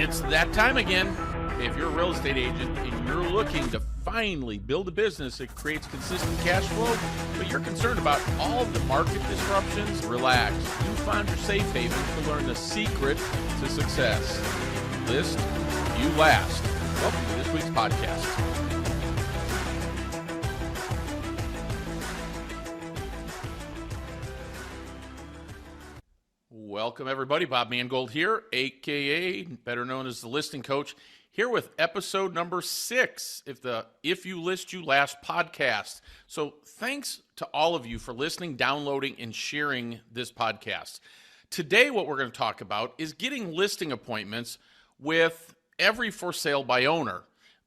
It's that time again. If you're a real estate agent and you're looking to finally build a business that creates consistent cash flow, but you're concerned about all of the market disruptions, relax. You found your safe haven to learn the secret to success. List, you last. Welcome to this week's podcast. Welcome, everybody. Bob Mangold here, a.k.a. better known as the Listing Coach, here with episode number 6 of the If You List, You Last podcast. So thanks to all of you for listening, downloading, and sharing this podcast. Today, what we're going to talk about is getting listing appointments with every for sale by owner.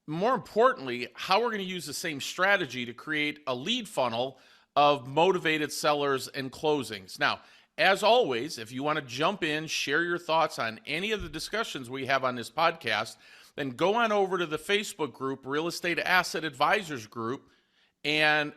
More importantly, how we're going to use the same strategy to create a lead funnel of motivated sellers and closings. Now, as always, if you want to jump in, share your thoughts on any of the discussions we have on this podcast, then go on over to the Facebook group, Real Estate Asset Advisors Group, and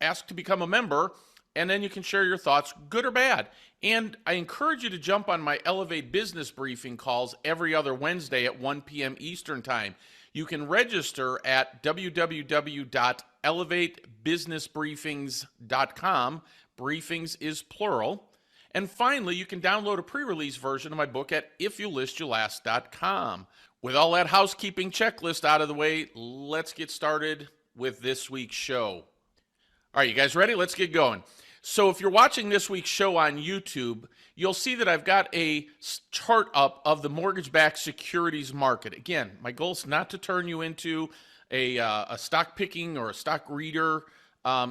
ask to become a member, and then you can share your thoughts, good or bad. And I encourage you to jump on my Elevate Business Briefing calls every other Wednesday at 1 p.m. Eastern Time. You can register at www.elevatebusinessbriefings.com. Briefings is plural. And finally, you can download a pre-release version of my book at ifyoulistyourlast.com. With all that housekeeping checklist out of the way, let's get started with this week's show. All right, you guys ready? Let's get going. So if you're watching this week's show on YouTube, you'll see that I've got a chart up of the mortgage-backed securities market. Again, my goal is not to turn you into a stock picking or a stock reader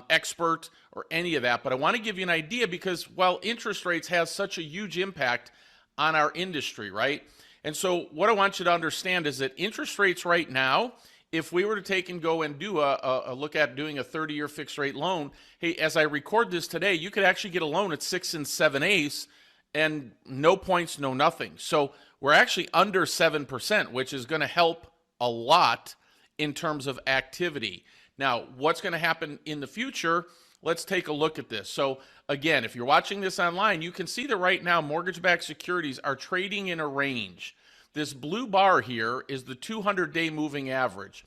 expert or any of that, but I want to give you an idea because, well, interest rates has such a huge impact on our industry, right? And so what I want you to understand is that interest rates right now, if we were to take and go and do a look at doing a 30-year fixed rate loan, hey, as I record this today, you could actually get a loan at 6 7/8 and no points, no nothing. So we're actually under 7%, which is going to help a lot in terms of activity. Now, what's going to happen in the future? Let's take a look at this. So again, if you're watching this online, you can see that right now mortgage-backed securities are trading in a range. This blue bar here is the 200-day moving average.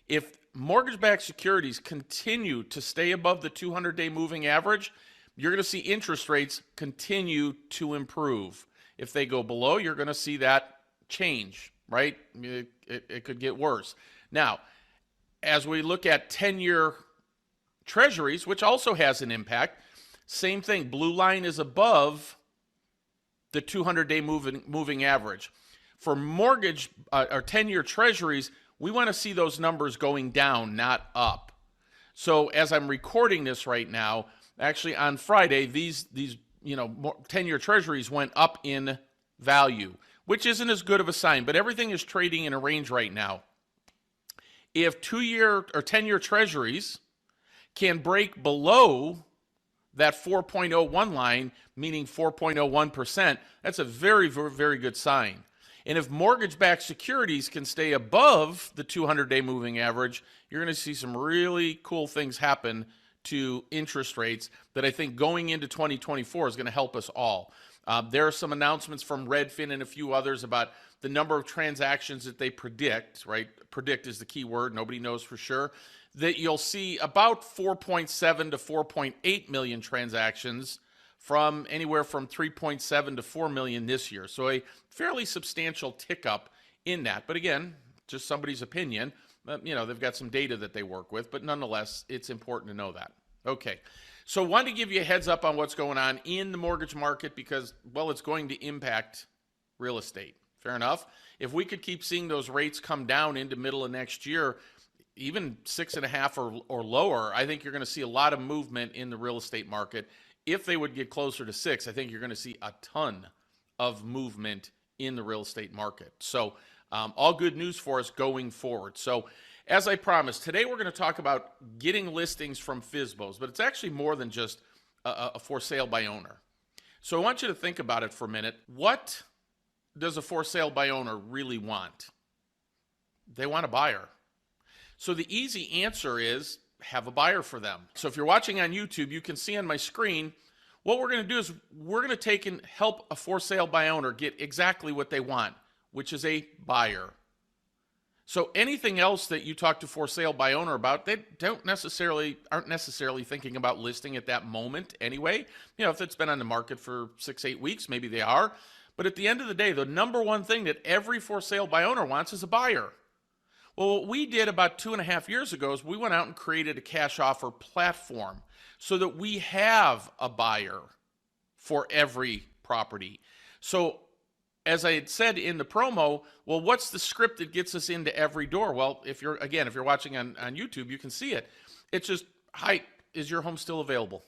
If mortgage-backed securities continue to stay above the 200-day moving average, you're going to see interest rates continue to improve. If they go below, you're going to see that change, right? It could get worse. Now, as we look at 10-year treasuries, which also has an impact, same thing. Blue line is above the 200-day moving average. For mortgage or 10-year treasuries, we want to see those numbers going down, not up. So as I'm recording this right now, actually on Friday, these 10-year treasuries went up in value, which isn't as good of a sign, but everything is trading in a range right now. If 2-year or 10-year treasuries can break below that 4.01 line, meaning 4.01%, that's a very, very, very good sign. And if mortgage-backed securities can stay above the 200-day moving average, you're going to see some really cool things happen to interest rates that I think going into 2024 is going to help us all. There are some announcements from Redfin and a few others about the number of transactions that they predict, right? Predict is the key word. Nobody knows for sure. That you'll see about 4.7 to 4.8 million transactions from anywhere from 3.7 to 4 million this year. So a fairly substantial tick up in that. But again, just somebody's opinion. They've got some data that they work with, but nonetheless, it's important to know that. Okay. So I wanted to give you a heads up on what's going on in the mortgage market because, well, it's going to impact real estate. Fair enough. If we could keep seeing those rates come down into middle of next year, even 6.5 or lower, I think you're going to see a lot of movement in the real estate market. If they would get closer to 6, I think you're going to see a ton of movement in the real estate market. So all good news for us going forward. So as I promised, today we're going to talk about getting listings from FSBOs, but it's actually more than just a for sale by owner. So I want you to think about it for a minute. What does a for sale by owner really want? They want a buyer. So the easy answer is have a buyer for them. So if you're watching on YouTube, you can see on my screen, what we're going to do is we're going to take and help a for sale by owner get exactly what they want, which is a buyer. So anything else that you talk to for sale by owner about, they aren't necessarily thinking about listing at that moment anyway. If it's been on the market for 6-8 weeks, maybe they are. But at the end of the day, the number one thing that every for sale by owner wants is a buyer. Well, what we did about 2.5 years ago is we went out and created a cash offer platform so that we have a buyer for every property. So as I had said in the promo, well, what's the script that gets us into every door? Well, if you're watching on YouTube, you can see it. It's just, hi, is your home still available?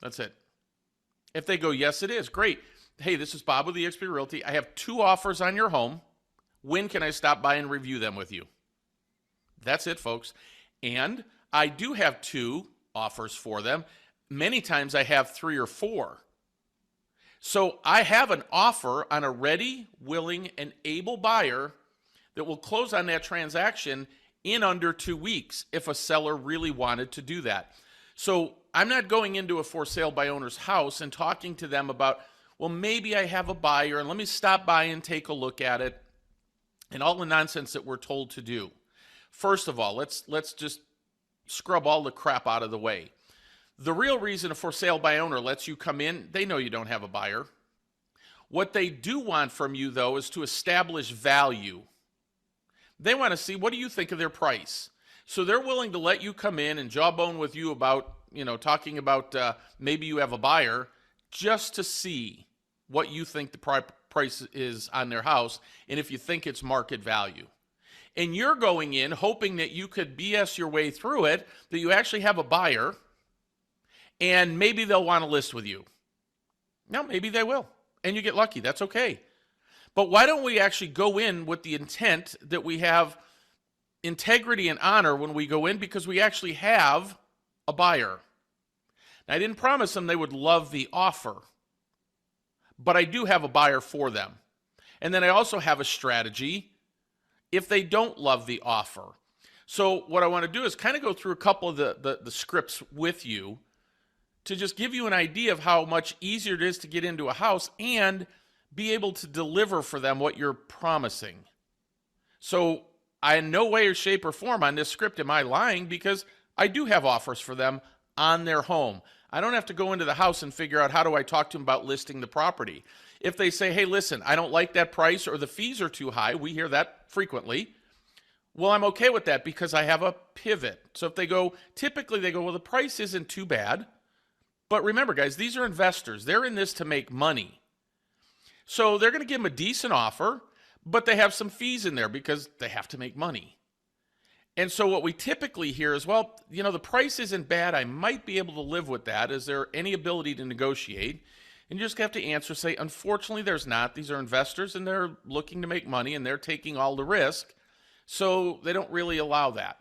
That's it. If they go, yes, it is, great. Hey, this is Bob with eXp Realty. I have 2 offers on your home. When can I stop by and review them with you? That's it, folks. And I do have 2 offers for them. Many times I have 3 or 4. So I have an offer on a ready, willing, and able buyer that will close on that transaction in under 2 weeks if a seller really wanted to do that. So I'm not going into a for sale by owner's house and talking to them about, well, maybe I have a buyer and let me stop by and take a look at it, and all the nonsense that we're told to do. First of all, let's just scrub all the crap out of the way. The real reason a for sale by owner lets you come in, they know you don't have a buyer. What they do want from you, though, is to establish value. They want to see, what do you think of their price? So they're willing to let you come in and jawbone with you about, talking about maybe you have a buyer, just to see what you think the price is on their house and if you think it's market value. And you're going in hoping that you could BS your way through it, that you actually have a buyer, and maybe they'll want to list with you. No, maybe they will. And you get lucky. That's okay. But why don't we actually go in with the intent that we have integrity and honor when we go in, because we actually have a buyer. Now, I didn't promise them they would love the offer, but I do have a buyer for them. And then I also have a strategy if they don't love the offer. So what I want to do is kind of go through a couple of the scripts with you to just give you an idea of how much easier it is to get into a house and be able to deliver for them what you're promising. So I in no way or shape or form on this script am I lying, because I do have offers for them on their home. I don't have to go into the house and figure out how do I talk to them about listing the property. If they say, hey, listen, I don't like that price or the fees are too high, we hear that frequently. Well, I'm okay with that because I have a pivot. So if they go, typically they go, well, the price isn't too bad. But remember, guys, these are investors. They're in this to make money. So they're going to give them a decent offer, but they have some fees in there because they have to make money. And so what we typically hear is, well, the price isn't bad. I might be able to live with that. Is there any ability to negotiate? And you just have to answer, say, unfortunately, there's not. These are investors, and they're looking to make money, and they're taking all the risk. So they don't really allow that.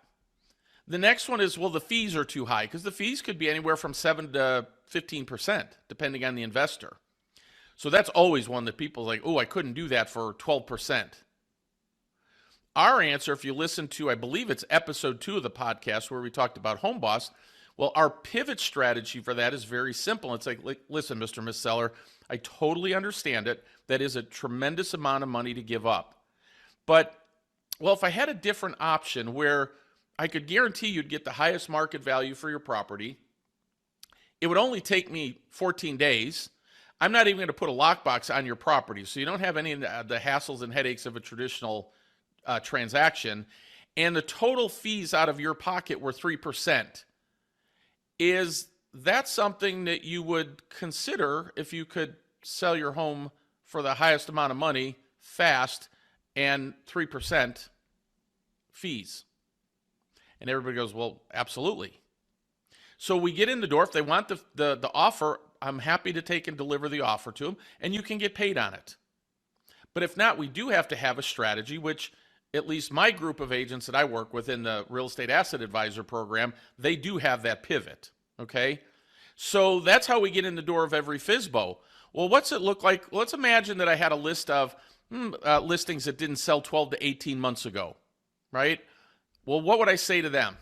The next one is, well, the fees are too high, because the fees could be anywhere from 7 to 15%, depending on the investor. So that's always one that people are like, oh, I couldn't do that for 12%. Our answer, if you listen to, I believe it's episode 2 of the podcast where we talked about Home Boss, well, our pivot strategy for that is very simple. It's like, listen, Mr. and Miss Seller, I totally understand it. That is a tremendous amount of money to give up. But, well, if I had a different option where I could guarantee you'd get the highest market value for your property, it would only take me 14 days. I'm not even going to put a lockbox on your property, so you don't have any of the hassles and headaches of a traditional transaction, and the total fees out of your pocket were 3%. Is that something that you would consider if you could sell your home for the highest amount of money fast and 3% fees? And everybody goes, well, absolutely. So we get in the door. If they want the offer, I'm happy to take and deliver the offer to them, and you can get paid on it. But if not, we do have to have a strategy, which at least my group of agents that I work with in the Real Estate Asset Advisor program, they do have that pivot, okay? So that's how we get in the door of every FSBO. Well, what's it look like? Let's imagine that I had a list of listings that didn't sell 12 to 18 months ago, right? Well, what would I say to them?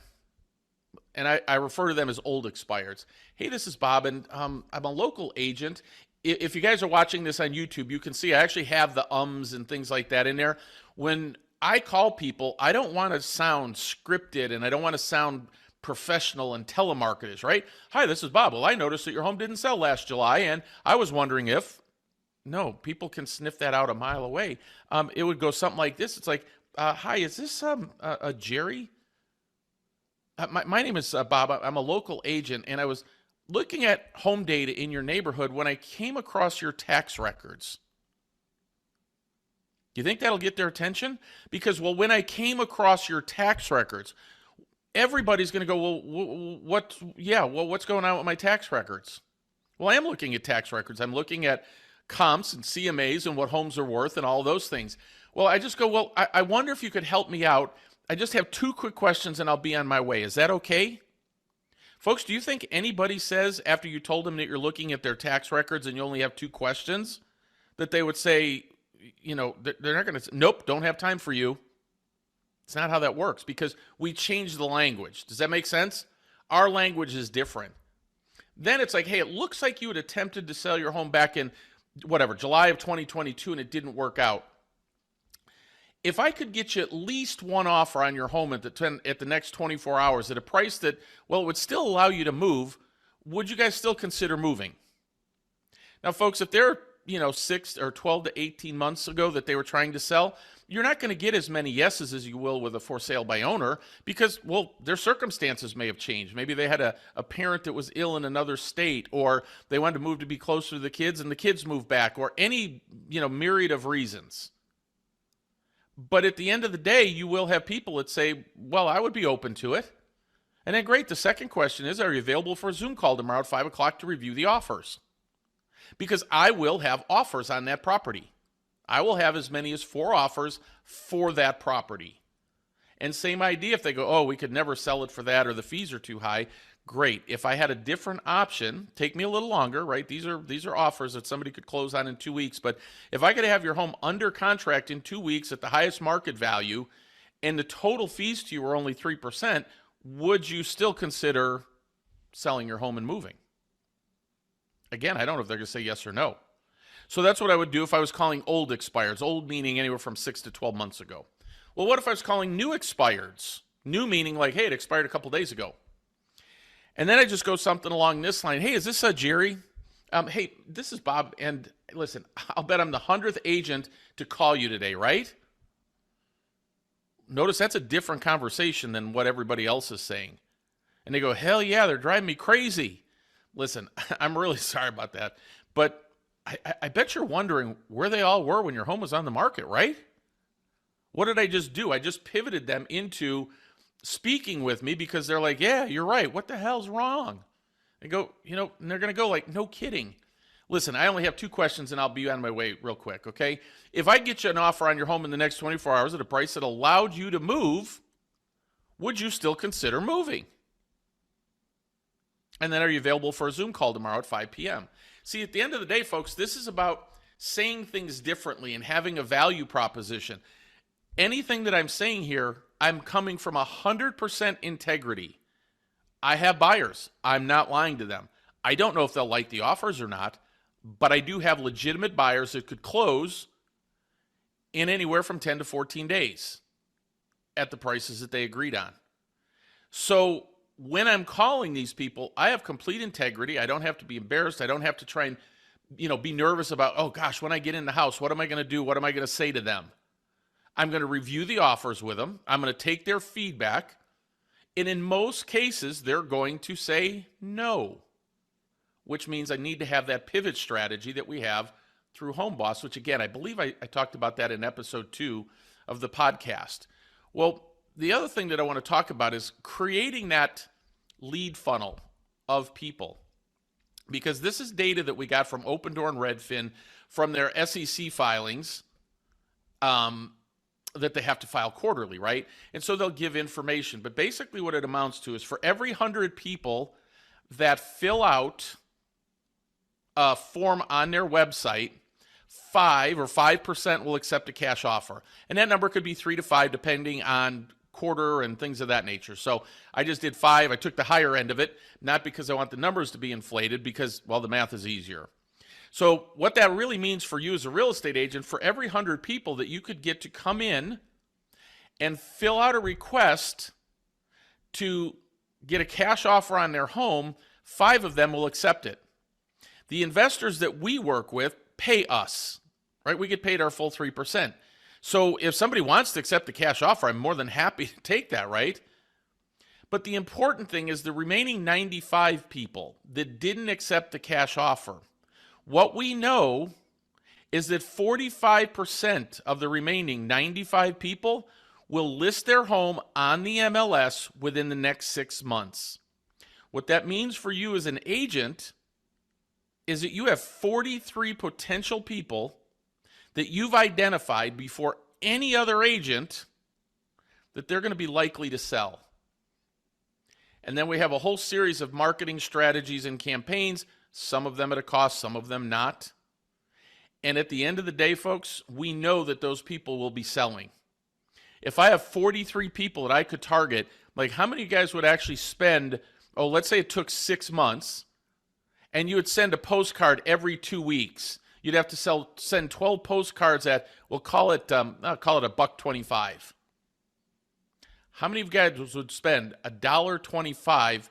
And I refer to them as old expires. Hey, this is Bob, and I'm a local agent, If you guys are watching this on YouTube, you can see I actually have the ums and things like that in there. When I call people, I don't want to sound scripted and I don't want to sound professional and telemarketers, right? Hi, this is Bob. Well, I noticed that your home didn't sell last July, and I was wondering if. No, people can sniff that out a mile away. It would go something like this. It's like, hi, is this a Jerry? My name is Bob. I'm a local agent, and I was looking at home data in your neighborhood when I came across your tax records. Do you think that'll get their attention? Because, well, when I came across your tax records, everybody's going to go, well, what's going on with my tax records? Well, I am looking at tax records. I'm looking at comps and CMAs and what homes are worth and all those things. Well, I just go, well, I wonder if you could help me out. I just have 2 quick questions and I'll be on my way. Is that okay? Folks, do you think anybody says after you told them that you're looking at their tax records and you only have 2 questions that they would say, they're not going to say, nope, don't have time for you. It's not how that works because we changed the language. Does that make sense? Our language is different. Then it's like, hey, it looks like you had attempted to sell your home back in July of 2022 and it didn't work out. If I could get you at least one offer on your home at the next 24 hours at a price that, well, it would still allow you to move, would you guys still consider moving? Now, folks, if they're 6 or 12 to 18 months ago that they were trying to sell, you're not going to get as many yeses as you will with a for sale by owner because, well, their circumstances may have changed. Maybe they had a parent that was ill in another state, or they wanted to move to be closer to the kids and the kids moved back, or any, myriad of reasons. But at the end of the day, you will have people that say, well, I would be open to it. And then great, the second question is, are you available for a Zoom call tomorrow at 5 o'clock to review the offers? Because I will have offers on that property. I will have as many as 4 offers for that property. And same idea, if they go, oh, we could never sell it for that, or the fees are too high, great. If I had a different option, take me a little longer, right? These are offers that somebody could close on in 2 weeks. But if I could have your home under contract in 2 weeks at the highest market value, and the total fees to you are only 3%, would you still consider selling your home and moving? Again, I don't know if they're going to say yes or no. So that's what I would do if I was calling old expireds, old meaning anywhere from 6 to 12 months ago. Well, what if I was calling new expireds? New meaning like, hey, it expired a couple days ago. And then I just go something along this line. Hey, is this Jerry? Hey, this is Bob. And listen, I'll bet I'm the 100th agent to call you today, right? Notice that's a different conversation than what everybody else is saying. And they go, hell yeah, they're driving me crazy. Listen, I'm really sorry about that. But I bet you're wondering where they all were when your home was on the market, right? What did I just do? I just pivoted them into speaking with me because they're like, yeah, you're right. What the hell's wrong? I go, and they're going to go like, no kidding. Listen, I only have 2 questions and I'll be on my way real quick, okay? If I get you an offer on your home in the next 24 hours at a price that allowed you to move, would you still consider moving? And then are you available for a Zoom call tomorrow at 5 p.m.? See, at the end of the day, folks, this is about saying things differently and having a value proposition. Anything that I'm saying here, I'm coming from 100% integrity. I have buyers. I'm not lying to them. I don't know if they'll like the offers or not, but I do have legitimate buyers that could close in anywhere from 10 to 14 days at the prices that they agreed on. So when I'm calling these people, I have complete integrity. I don't have to be embarrassed. I don't have to try and, be nervous about, oh gosh, when I get in the house, what am I going to do? What am I going to say to them? I'm going to review the offers with them. I'm going to take their feedback. And in most cases, they're going to say no, which means I need to have that pivot strategy that we have through HomeBoss, which again, I believe I talked about that in episode 2 of the podcast. Well, the other thing that I want to talk about is creating that lead funnel of people, because this is data that we got from Open Door and Redfin from their SEC filings that they have to file quarterly, right? And so they'll give information. But basically what it amounts to is for every 100 people that fill out a form on their website, 5% will accept a cash offer. And that number could be 3 to 5 depending on quarter and things of that nature. So I just did 5. I took the higher end of it, not because I want the numbers to be inflated, because, well, the math is easier. So what that really means for you as a real estate agent, for every 100 people that you could get to come in and fill out a request to get a cash offer on their home, 5 of them will accept it. The investors that we work with pay us, right? We get paid our full 3%. So if somebody wants to accept the cash offer, I'm more than happy to take that, right? But the important thing is the remaining 95 people that didn't accept the cash offer. What we know is that 45% of the remaining 95 people will list their home on the MLS within the next 6 months. What that means for you as an agent is that you have 43 potential people that you've identified before any other agent that they're going to be likely to sell. And then we have a whole series of marketing strategies and campaigns, some of them at a cost, some of them not. And at the end of the day, folks, we know that those people will be selling. If I have 43 people that I could target, like how many of you guys would actually spend, let's say it took 6 months, and you would send a postcard every 2 weeks. You'd have to send 12 postcards at, we'll call it $1.25. How many of you guys would spend $1.25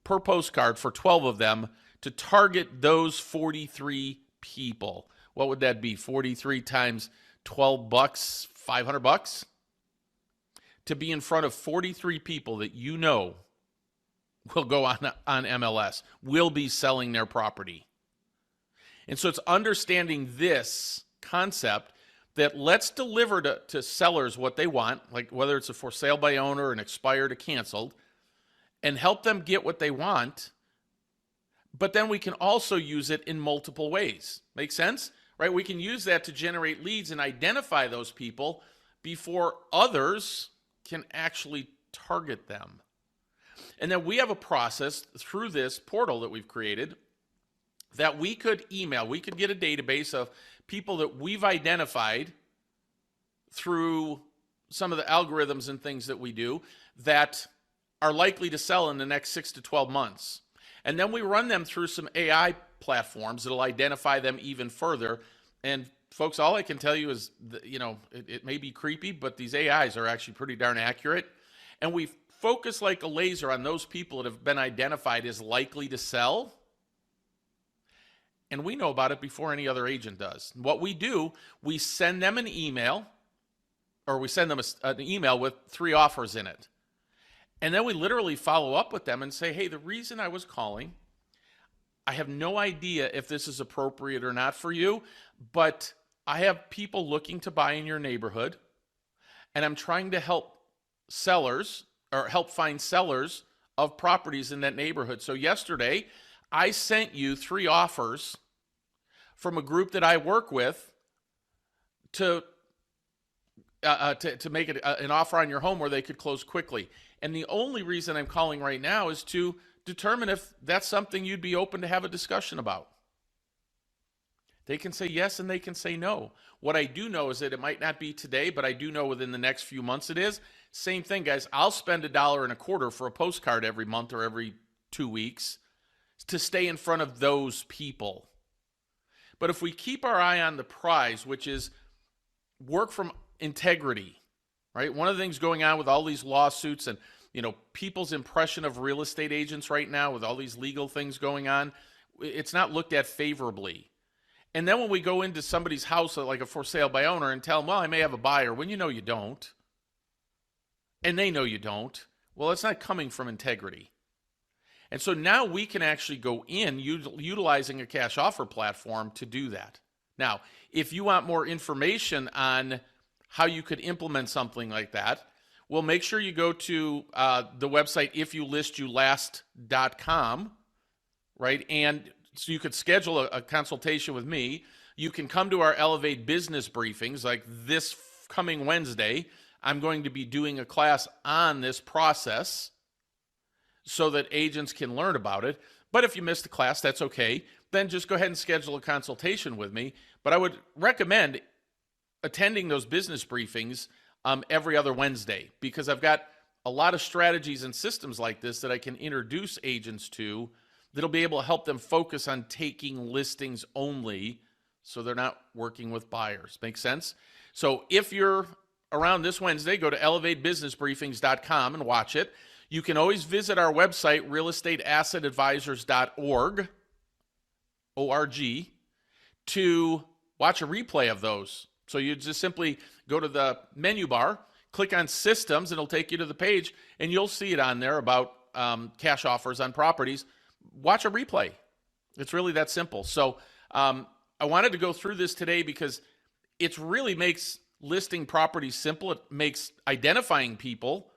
per postcard for 12 of them to target those 43 people? What would that be? 43 times 12 bucks, $500? To be in front of 43 people that you know will go on MLS, will be selling their property. And so it's understanding this concept that let's deliver to sellers what they want, like whether it's a for sale by owner, an expired or canceled, and help them get what they want. But then we can also use it in multiple ways. Make sense? Right? We can use that to generate leads and identify those people before others can actually target them. And then we have a process through this portal that we've created that we could email. We could get a database of people that we've identified through some of the algorithms and things that we do that are likely to sell in the next 6 to 12 months. And then we run them through some AI platforms that'll identify them even further. And folks, all I can tell you is, it may be creepy, but these AIs are actually pretty darn accurate. And we focus like a laser on those people that have been identified as likely to sell. And we know about it before any other agent does. What we do, we send them an email, or we send them an email with 3 offers in it. And then we literally follow up with them and say, hey, the reason I was calling, I have no idea if this is appropriate or not for you, but I have people looking to buy in your neighborhood, and I'm trying to help find sellers of properties in that neighborhood. So yesterday, I sent you 3 offers from a group that I work with to make it an offer on your home where they could close quickly. And the only reason I'm calling right now is to determine if that's something you'd be open to have a discussion about. They can say yes and they can say no. What I do know is that it might not be today, but I do know within the next few months it is. Same thing, guys. I'll spend $1.25 for a postcard every month or every 2 weeks to stay in front of those people. But if we keep our eye on the prize, which is work from integrity, right? One of the things going on with all these lawsuits and, people's impression of real estate agents right now with all these legal things going on, it's not looked at favorably. And then when we go into somebody's house, like a for sale by owner, and tell them, well, I may have a buyer, when you know you don't, and they know you don't, well, it's not coming from integrity. And so now we can actually go in utilizing a cash offer platform to do that. Now, if you want more information on how you could implement something like that, well, make sure you go to the website ifyoulistyoulast.com, right? And so you could schedule a consultation with me. You can come to our Elevate Business briefings like this coming Wednesday. I'm going to be doing a class on this process so that agents can learn about it. But if you missed the class, that's okay. Then just go ahead and schedule a consultation with me. But I would recommend attending those business briefings every other Wednesday, because I've got a lot of strategies and systems like this that I can introduce agents to that'll be able to help them focus on taking listings only so they're not working with buyers. Make sense? So if you're around this Wednesday, go to elevatebusinessbriefings.com and watch it. You can always visit our website, realestateassetadvisors.org, O-R-G, to watch a replay of those. So you just simply go to the menu bar, click on systems, and it'll take you to the page, and you'll see it on there about cash offers on properties. Watch a replay. It's really that simple. So I wanted to go through this today because it really makes listing properties simple. It makes identifying people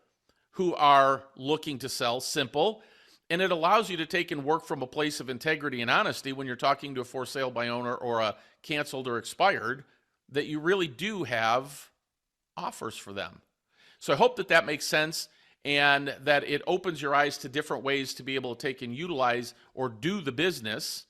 who are looking to sell simple, and it allows you to take and work from a place of integrity and honesty when you're talking to a for sale by owner or a canceled or expired, that you really do have offers for them. So I hope that that makes sense and that it opens your eyes to different ways to be able to take and utilize or do the business,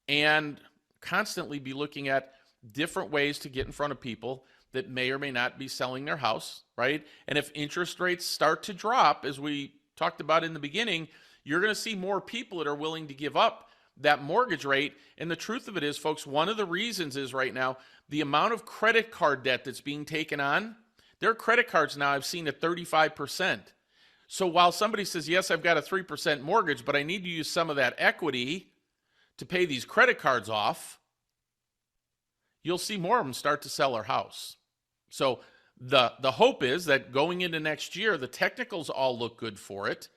and constantly be looking at different ways to get in front of people that may or may not be selling their house, right? And if interest rates start to drop, as we talked about in the beginning, you're going to see more people that are willing to give up that mortgage rate. And the truth of it is, folks, one of the reasons is right now, the amount of credit card debt that's being taken on, their credit cards now I've seen at 35%. So while somebody says, yes, I've got a 3% mortgage, but I need to use some of that equity to pay these credit cards off, you'll see more of them start to sell their house. So the hope is that going into next year, the technicals all look good for it,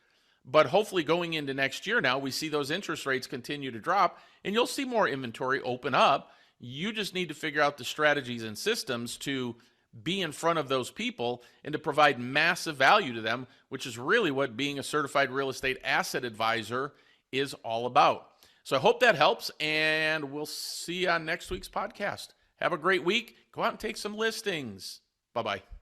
but hopefully going into next year now, we see those interest rates continue to drop, and you'll see more inventory open up. You just need to figure out the strategies and systems to be in front of those people and to provide massive value to them, which is really what being a certified real estate asset advisor is all about. So I hope that helps, and we'll see you on next week's podcast. Have a great week. Go out and take some listings. Bye-bye.